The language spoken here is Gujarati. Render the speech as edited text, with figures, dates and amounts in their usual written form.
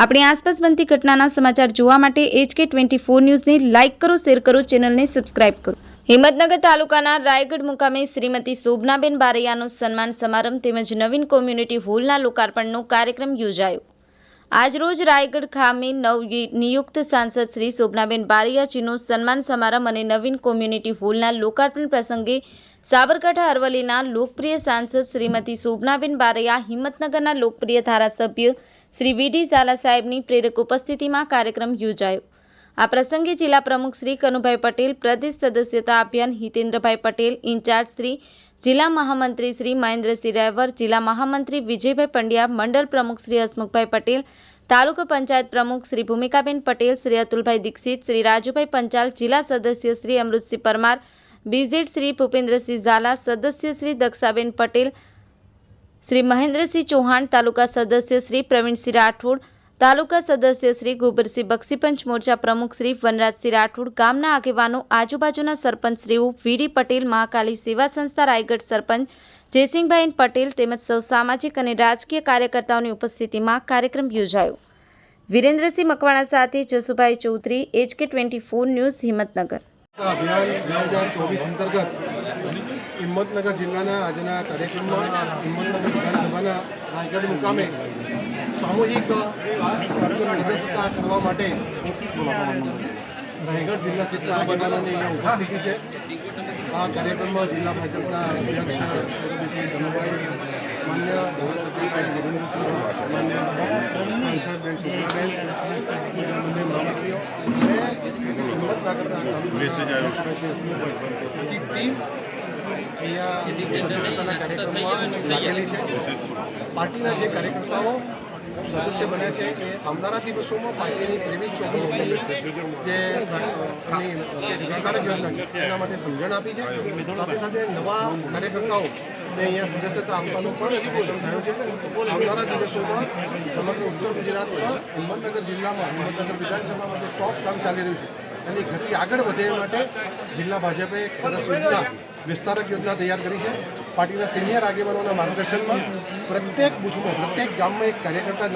આપણી આસપાસ બનતી ઘટનાના સમાચાર જોવા માટે HK24 ન્યૂઝને લાઇક કરો, શેર કરો, ચેનલને સબસ્ક્રાઇબ કરો। હિંમતનગર તાલુકાના રાયગઢ મુકામે શ્રીમતી શોભનાબેન બારૈયાનો સન્માન સમારંભ તેમજ નવીન કોમ્યુનિટી હોલના લોકાર્પણનો કાર્યક્રમ યોજાયો। આજરોજ રાયગઢ ખાતે નવનિયુક્ત સાંસદ શ્રી શોભનાબેન બારૈયાજીનો સન્માન સમારંભ અને નવીન કોમ્યુનિટી હોલના લોકાર્પણ પ્રસંગે સાબરકાંઠા અરવલ્લીના લોકપ્રિય સાંસદ શ્રીમતી શોભનાબેન બારૈયા, હિંમતનગરના લોકપ્રિય ધારાસભ્ય શ્રી વીડી ઝાલા સાહેબની પ્રેરક ઉપસ્થિતિમાં કાર્યક્રમ યોજાયો। આ પ્રસંગે જિલ્લા પ્રમુખ શ્રી કનુભાઈ પટેલ, પ્રદેશ સદસ્યતા અભિયાન હિતેન્દ્રભાઈ પટેલ, ઇન્ચાર્જ શ્રી જિલ્લા મહામંત્રી શ્રી મહેન્દ્રસિંહ રહેવર, જિલ્લા મહામંત્રી વિજયભાઈ પંડ્યા, મંડળ પ્રમુખ શ્રી હસમુખભાઈ પટેલ, તાલુકા પંચાયત પ્રમુખ શ્રી ભૂમિકાબેન પટેલ, શ્રી અતુલભાઈ દીક્ષિત, શ્રી રાજુભાઈ પંચાલ, જિલ્લા સદસ્ય શ્રી અમૃતસિંહ પરમાર, બીઝેડ શ્રી ભૂપેન્દ્રસિંહ ઝાલા, સદસ્ય શ્રી દક્ષાબેન પટેલ, શ્રી મહેન્દ્રસિંહ ચૌહાણ, તાલુકા સદસ્ય શ્રી પ્રવીણસિંહ રાઠોડ, તાલુકા સદસ્ય શ્રી ગોબરસિંહ બક્ષીપંચ મોરચા પ્રમુખ શ્રી વનરાજસિંહ રાઠોડ, ગામના આગેવાનો, આજુબાજુના સરપંચશ્રીઓ, વીડી પટેલ, મહાકાલી સેવા સંસ્થા રાયગઢ સરપંચ જયસિંહભાઈ પટેલ તેમજ સૌ સામાજિક અને રાજકીય કાર્યકર્તાઓની ઉપસ્થિતિમાં કાર્યક્રમ યોજાયો। વિરેન્દ્રસિંહ મકવાણા સાથે જસુભાઈ ચૌધરી, HK24 ન્યૂઝ, હિંમતનગર। અભિયાન 2024 અંતર્ગત હિંમતનગર જિલ્લાના આજના કાર્યક્રમમાં હિંમતનગર વિધાનસભાના રાયગઢ મુકામે સામૂહિક સદસ્યતા કરવા માટે રાયગઢ જિલ્લા ક્ષેત્ર આગેવાનોની અહીંયા ઉપસ્થિતિ છે। આ કાર્યક્રમમાં જિલ્લા ભાજપના અધ્યક્ષ શ્રી કનુભાઈ, માન્ય ધારાસભ્ય શ્રી વિરેન્દ્રસિંહ, માન્ય સાંસદ બેન શોભનાબેન, બંને મહામંત્રીઓ અને હિંમતનગરના તાલુકાના શ્રી હસમુખભાઈ, આખી ટીમ અહીંયા સદસ્યતાના કાર્યક્રમમાં લાગેલી છે। પાર્ટીના જે કાર્યકર્તાઓ સદસ્ય બન્યા છે એ આવનારા દિવસોમાં પાર્ટીની 23-24ની જે વિકાસક યોજના છે એના માટે સમજણ આપી છે। સાથે સાથે નવા કાર્યકર્તાઓને અહીંયા સદસ્યતા આપવાનો પણ કાર્યક્રમ થયો છે। આવનારા દિવસોમાં સમગ્ર ઉત્તર ગુજરાતમાં હિંમતનગર જિલ્લામાં હિંમતનગર વિધાનસભામાં જે ટોપ કામ ચાલી રહ્યું છે એની ગતિ આગળ વધે એ માટે જિલ્લા ભાજપે એક સરસ યોજના, વિસ્તારક યોજના તૈયાર કરી છે। પાર્ટીના સિનિયર આગેવાનોના માર્ગદર્શનમાં પ્રત્યેક બૂથમાં, પ્રત્યેક ગામમાં એક કાર્યકર્તા